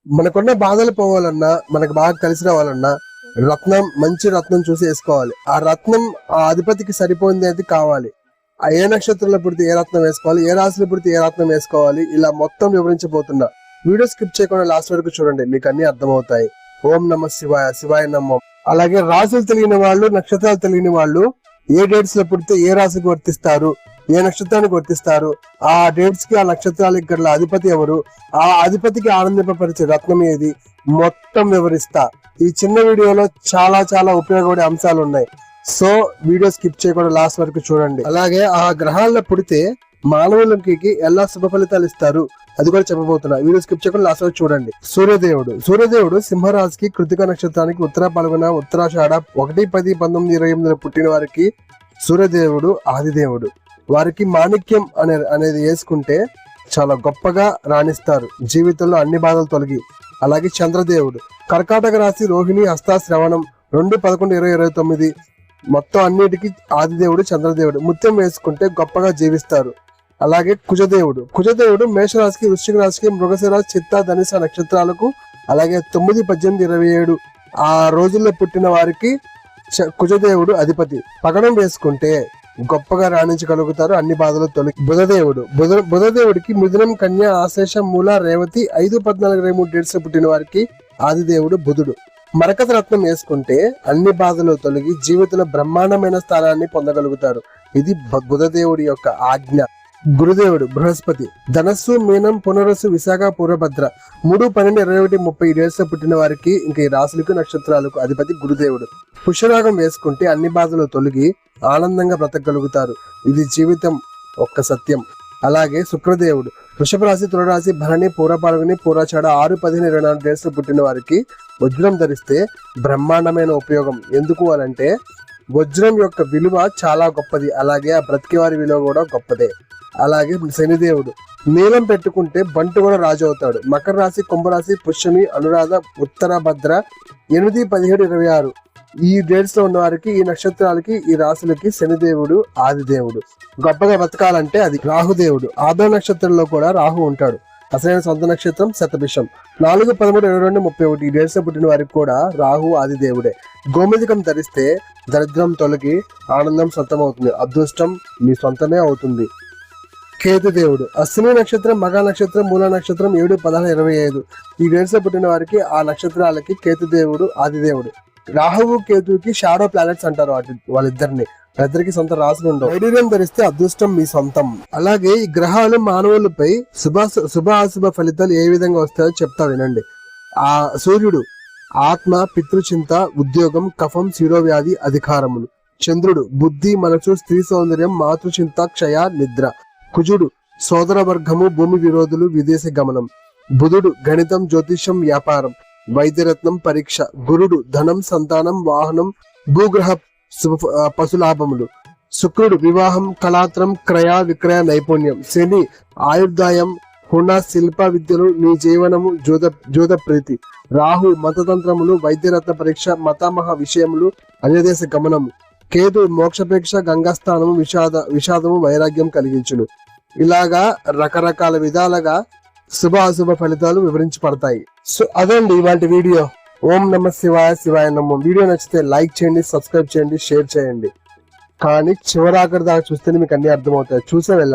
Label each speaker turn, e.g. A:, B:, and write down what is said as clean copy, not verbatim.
A: మనకున్న బాధలు పోవాలన్నా, మనకు బాగా కలిసి రావాలన్నా రత్నం, మంచి రత్నం చూసి వేసుకోవాలి. ఆ రత్నం ఆ అధిపతికి సరిపోయింది అది కావాలి. ఆ ఏ నక్షత్రంలో పుడితే ఏ రత్నం వేసుకోవాలి, ఏ రాశిలో పుడితే ఏ రత్నం వేసుకోవాలి, ఇలా మొత్తం వివరించబోతున్నా. వీడియో స్కిప్ చేయకుండా లాస్ట్ వరకు చూడండి, మీకు అన్ని అర్థమవుతాయి. ఓం నమ శివాయ, శివాయ నమః. అలాగే రాశులు తెలియని వాళ్ళు, నక్షత్రాలు తెలియని వాళ్ళు ఏ డేట్స్ లో పుడితే ఏ రాశికి వర్తిస్తారు, ఏ నక్షత్రానికి వర్తిస్తారు, ఆ డేట్స్ కి ఆ నక్షత్రాలకి గల అధిపతి ఎవరు, ఆ అధిపతికి ఆనందింపరిచే రత్నం ఏది, మొత్తం వివరిస్తా. ఈ చిన్న వీడియోలో చాలా చాలా ఉపయోగపడే అంశాలు ఉన్నాయి. సో వీడియో స్కిప్ చేయకుండా లాస్ట్ వరకు చూడండి. అలాగే ఆ గ్రహాల్లో పుడితే మానవులకి ఎలా శుభ ఫలితాలు ఇస్తారు అది కూడా చెప్పబోతున్నా. వీడియో స్కిప్ చేయకుండా లాస్ట్ వరకు చూడండి. సూర్యదేవుడు సింహరాశికి కృతిక నక్షత్రానికి ఉత్తర పాల్గొన ఉత్తరాషాఢ 1-10-19-28 పుట్టిన వారికి సూర్యదేవుడు ఆదిదేవుడు. వారికి మాణిక్యం అనేది వేసుకుంటే చాలా గొప్పగా రాణిస్తారు, జీవితంలో అన్ని బాధలు తొలగి. అలాగే చంద్రదేవుడు కర్కాటక రాశి రోహిణి హస్త శ్రవణం 2-11-20-29 మొత్తం అన్నిటికీ ఆదిదేవుడు చంద్రదేవుడు. ముత్యం వేసుకుంటే గొప్పగా జీవిస్తారు. అలాగే కుజదేవుడు మేషరాశికి, వృశ్చిక రాశికి, మృగశిర, చిత్త, ధనుస నక్షత్రాలకు, అలాగే 9-18-27 ఆ రోజుల్లో పుట్టిన వారికి కుజదేవుడు అధిపతి. పగడం వేసుకుంటే గొప్పగా రాణించగలుగుతారు, అన్ని బాధలు తొలగి. బుధదేవుడికి మిథునం, కన్య, ఆశ్లేష, మూల, రేవతి 5-14-23 డేట్స్ పుట్టిన వారికి ఆదిదేవుడు బుధుడు. మరకత రత్నం వేసుకుంటే అన్ని బాధలు తొలగి జీవితంలో బ్రహ్మాండమైన స్థానాన్ని పొందగలుగుతారు. ఇది బుధదేవుడి యొక్క ఆజ్ఞ. గురుదేవుడు బృహస్పతి ధనస్సు, మీనం, పునరస్సు, విశాఖ, పూర్వభద్ర 3-12-21-30 డేట్స్ పుట్టిన వారికి ఇంకా ఈ రాశులకు నక్షత్రాలకు అధిపతి గురుదేవుడు. పుష్యరాగం వేసుకుంటే అన్ని బాధలు తొలగి ఆనందంగా బ్రతకగలుగుతారు. ఇది జీవితం ఒక్క సత్యం. అలాగే శుక్రదేవుడు వృషభ రాశి, తులరాశి, భరణి, పూరపాల్గొని, పూరాచాడ 6-15-24 డేట్స్ పుట్టిన వారికి వజ్రం ధరిస్తే బ్రహ్మాండమైన ఉపయోగం. ఎందుకు అనంటే వజ్రం యొక్క విలువ చాలా గొప్పది, అలాగే ఆ బ్రతికి వారి విలువ కూడా గొప్పదే. అలాగే శనిదేవుడు నీలం పెట్టుకుంటే బంటు కూడా రాజు అవుతాడు. మకర రాశి, కుంభరాశి, పుష్యమి, అనురాధ, ఉత్తర భద్ర 8-17-26 ఈ డేట్స్ లో ఉన్న వారికి, ఈ నక్షత్రాలకి, ఈ రాశులకి శనిదేవుడు ఆదిదేవుడు. గొప్పగా బతకాలంటే అది. రాహుదేవుడు ఆదో నక్షత్రంలో కూడా రాహు ఉంటాడు. అసలైన సొంత నక్షత్రం శతభిషం 4-13-22-31 ఈ డేట్స్ లో పుట్టిన వారికి కూడా రాహు ఆదిదేవుడే. గోమేధికం ధరిస్తే దరిద్రం తొలగి ఆనందం సొంతమవుతుంది, అదృష్టం మీ సొంతమే అవుతుంది. కేతుదేవుడు అశ్విని నక్షత్రం, మగ నక్షత్రం, మూల నక్షత్రం 7-16-25 ఈ డేట్స్ లో పుట్టిన వారికి, ఆ నక్షత్రాలకి కేతుదేవుడు ఆదిదేవుడు. రాహువు కేతువుకి షాడో ప్లానెట్స్ అంటారు వాళ్ళిద్దరిని సొంత రాసులు ఉండవు. వైడూర్యం ధరిస్తే అదృష్టం మీ సొంతం. అలాగే ఈ గ్రహాలు మానవులపై శుభ అశుభ ఫలితాలు ఏ విధంగా వస్తాయో చెప్తా వినండి. ఆ సూర్యుడు ఆత్మ, పితృచింత, ఉద్యోగం, కఫం, శిరోవ్యాధి, అధికారములు. చంద్రుడు బుద్ధి, మనసు, స్త్రీ సౌందర్యం, మాతృచింత, క్షయ, నిద్ర. కుజుడు సోదర వర్గము, భూమి విరోధులు, విదేశీ గమనం. బుధుడు గణితం, జ్యోతిషం, వ్యాపారం, వైద్యరత్నం, పరీక్ష. గురుడు ధనం, సంతానం, వాహనం, భూగ్రహ పశులాభములు. శుక్రుడు వివాహం, కళాత్రం, క్రయ విక్రయ నైపుణ్యం. శని ఆయుర్దాయం, హుణ, శిల్ప విద్యలు, నీ జీవనము, జోద ప్రీతి. రాహు మతతంత్రములు, వైద్యరత్న పరీక్ష, మతామహ విషయములు, అన్యదేశ గమనము. కేతు మోక్షపేక్ష, గంగాస్థానము, విషాదము, వైరాగ్యం కలిగించును. ఇలాగా రకరకాల విధాలుగా శుభ అశుభ ఫలితాలు వివరించబడతాయి. సో అదండి ఇవాళ వీడియో. ఓం నమ శివాయ, శివాయ నమః. వీడియో నచ్చితే లైక్ చేయండి, సబ్స్క్రైబ్ చేయండి, షేర్ చేయండి. కానీ చివరాఖరి దాకా చూస్తేనే మీకు అన్ని అర్థమవుతాయి. చూసే వెళ్ళండి.